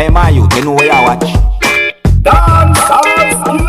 Hey my youth, you know where you watch? Dancehall.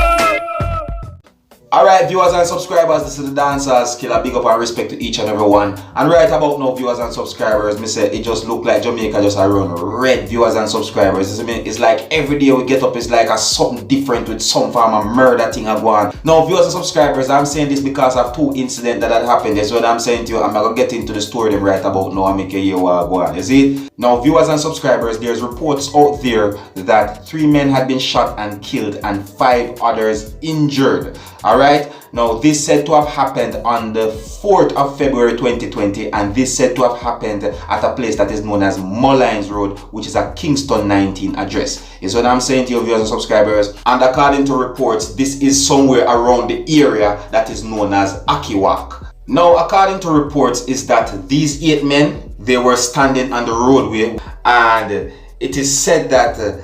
Alright, viewers and subscribers, this is the Dancehall Skilla. Big up and respect to each and every one. And right about now, viewers and subscribers, me say it just look like Jamaica just around red, viewers and subscribers. It's like every day we get up, it's like a something different with some form of murder thing going on. Now, viewers and subscribers, I'm saying this because of two incidents that had happened. That's what I'm saying to you. I'm going to get into the story them right about now and make a year go on. You see? Now, viewers and subscribers, there's reports out there that 3 men had been shot and killed and 5 others injured. Alright, now this said to have happened on the 4th of February 2020, and this said to have happened at a place that is known as Molynes Road, which is a Kingston 19 address. Is what I'm saying to you, viewers and subscribers. And according to reports, this is somewhere around the area that is known as Akiwak. Now, according to reports, is that these 8 men, they were standing on the roadway, and it is said that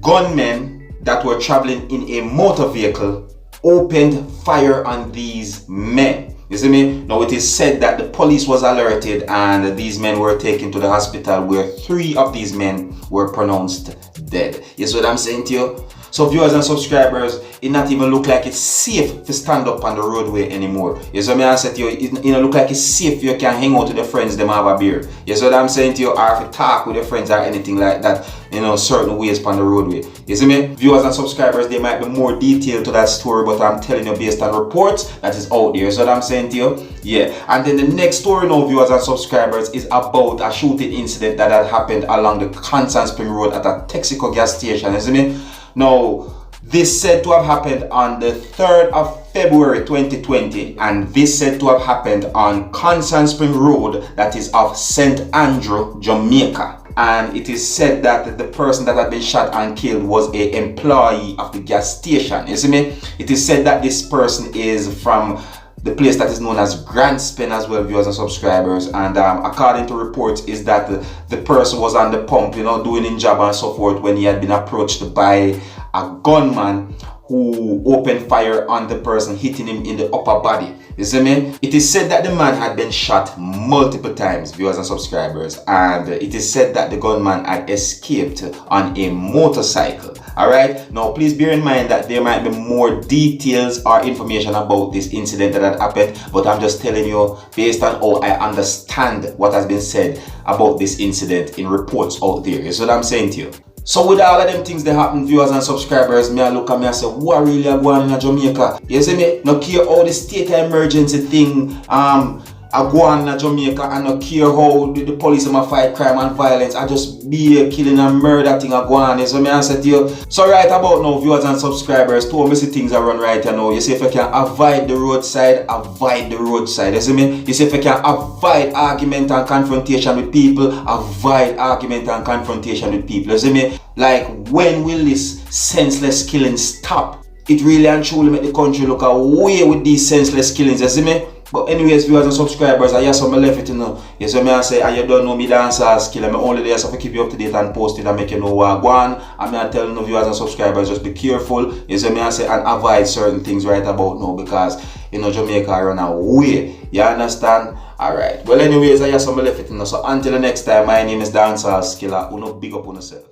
gunmen that were traveling in a motor vehicle opened fire on these men. You see me? Now it is said that the police was alerted and these men were taken to the hospital, where 3 of these men were pronounced dead. You see what I'm saying to you? So viewers and subscribers, it not even look like it's safe to stand up on the roadway anymore. You see what I'm saying to you? It don't look like it's safe you can hang out with your friends, them have a beer. You see what I'm saying to you? Or if you talk with your friends or anything like that, you know, certain ways on the roadway. You see me? Viewers and subscribers, there might be more detail to that story, but I'm telling you based on reports that is out there. So what I'm saying to you? Yeah. And then the next story now, viewers and subscribers, is about a shooting incident that had happened along the Constant Spring Road at a Texaco gas station. You see me? Now, this said to have happened on the 3rd of February 2020, and this said to have happened on Constant Spring Road, that is of St. Andrew, Jamaica. And it is said that the person that had been shot and killed was an employee of the gas station. You see me? It is said that this person is from the place that is known as Grand Spin as well, viewers and subscribers. And according to reports, is that the person was on the pump, you know, doing his job and so forth, when he had been approached by a gunman who opened fire on the person, hitting him in the upper body. You see me? It is said that the man had been shot multiple times, viewers and subscribers, and it is said that the gunman had escaped on a motorcycle. Alright, now please bear in mind that there might be more details or information about this incident that had happened, but I'm just telling you based on how I understand what has been said about this incident in reports out there. You see what I'm saying to you? So with all of them things that happen, viewers and subscribers, me I look at me and say, what really are going on in Jamaica? You see me? No care how the state of emergency thing I go on in Jamaica, and no care how the police fight crime and violence. I just be a killing and murder thing I go on. So me answer to you. So right about now, viewers and subscribers, two messy things I run right now. You see, if you can avoid the roadside, avoid the roadside. You see me? You see, if you can avoid argument and confrontation with people, avoid argument and confrontation with people. You see me? Like, when will this senseless killing stop? It really and truly make the country look away with these senseless killings. You see me? But anyways, viewers and subscribers, I just left it, you know. Yes, so I say, you don't know me Dancehall Skilla. I'm only there so to keep you up to date and post it and make you know what go on. I'm telling you, viewers and subscribers, just be careful. Yes, so I say, and avoid certain things right about now, because, you know, Jamaica run away. You understand? Alright. Well, anyways, I just left it, you know. So until the next time, my name is Dancehall Skilla. Big up on yourself.